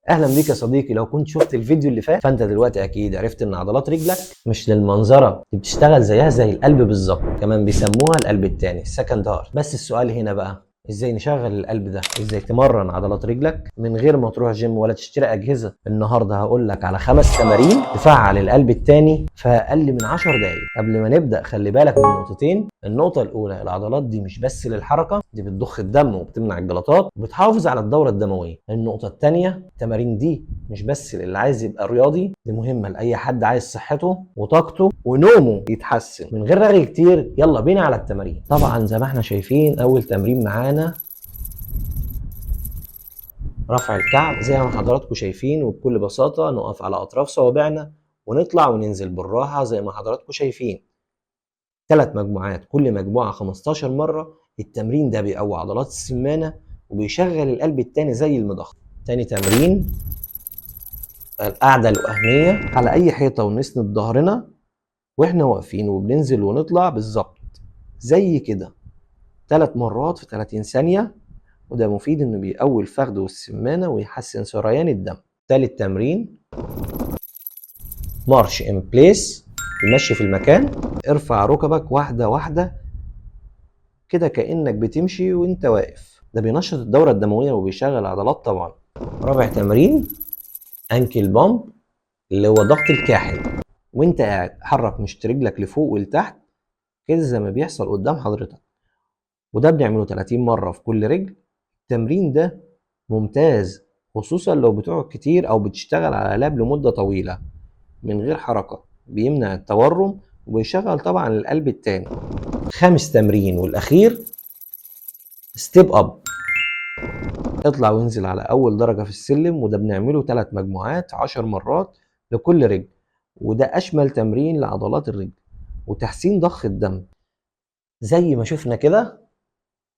اهلا بيك يا صديقي. لو كنت شفت الفيديو اللي فات فانت دلوقتي اكيد عرفت ان عضلات رجلك مش للمنظره، دي بتشتغل زيها زي القلب بالظبط، كمان بيسموها القلب التاني السكند هارت. بس السؤال هنا بقى، ازاي نشغل القلب ده؟ ازاي تمرن عضلات رجلك من غير ما تروح جيم ولا تشتري اجهزه؟ النهارده هقول لك على 5 تمارين تفعل القلب التاني في اقل من 10 دقائق. قبل ما نبدا خلي بالك من نقطتين. النقطه الاولى، العضلات دي مش بس للحركه، دي بتضخ الدم وبتمنع الجلطات وبتحافظ على الدوره الدمويه. النقطه الثانيه، التمارين دي مش بس للي عايز يبقى رياضي، دي مهمه لاي حد عايز صحته وطاقته ونومه يتحسن. من غير رغي كتير يلا بينا على التمارين. طبعا زي ما احنا شايفين اول تمرين معانا رفع الكعب. زي ما حضراتكم شايفين وبكل بساطه نقف على اطراف صوابعنا ونطلع وننزل بالراحه زي ما حضراتكم شايفين. 3 مجموعات، كل مجموعه 15 مره. التمرين ده بيقوي عضلات السمانه وبيشغل القلب التاني زي المضخه. تاني تمرين، القعده الوهميه على اي حيطه ونسند ظهرنا واحنا واقفين وبننزل ونطلع بالظبط زي كده 3 مرات في 30 ثانيه. وده مفيد انه بيقوي الفخذ والسمانه ويحسن سريان الدم. تالت تمرين، مارش ان بليس، المشي في المكان. ارفع ركبك واحده واحده كده كانك بتمشي وانت واقف، ده بينشط الدوره الدمويه وبيشغل عضلات طبعا. رابع تمرين، انكل بامب، اللي هو ضغط الكاحل وانت قاعد. حرك مشط رجلك لفوق ولتحت كده زي ما بيحصل قدام حضرتك، وده بنعمله 30 مره في كل رجل. التمرين ده ممتاز خصوصا لو بتقعد كتير او بتشتغل على لاب لمده طويله من غير حركه، بيمنع التورم وبيشغل طبعا القلب التاني. خامس تمرين والاخير، ستيب اب، اطلع وانزل على اول درجه في السلم، وده بنعمله 3 مجموعات 10 مرات لكل رجل. وده اشمل تمرين لعضلات الرجل وتحسين ضخ الدم زي ما شفنا كده.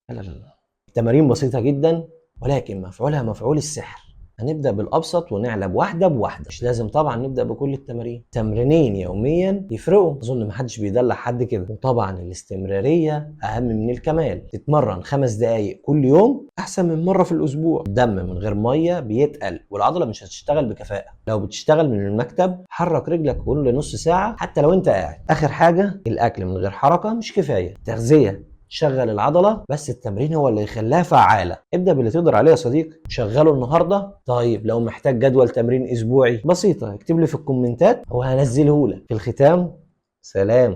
لا، التمارين بسيطه جدا ولكن مفعولها مفعول السحر. هنبدا بالابسط ونعلى بواحده بواحده، مش لازم طبعا نبدا بكل التمارين. تمرينين يوميا يفرقوا، اظن محدش بيدلع حد كده. وطبعا الاستمراريه اهم من الكمال. تتمرن 5 دقائق كل يوم احسن من مره في الاسبوع. الدم من غير ميه بيتقل والعضله مش هتشتغل بكفاءه. لو بتشتغل من المكتب حرك رجلك كل نص ساعه حتى لو انت قاعد. اخر حاجه، الاكل من غير حركه مش كفايه. تغذيه شغل العضله بس التمرين هو اللي يخليها فعاله. ابدا باللي تقدر عليه يا صديقي، شغله النهارده. طيب لو محتاج جدول تمرين اسبوعي بسيطه اكتب لي في الكومنتات وهنزله لك. في الختام، سلام.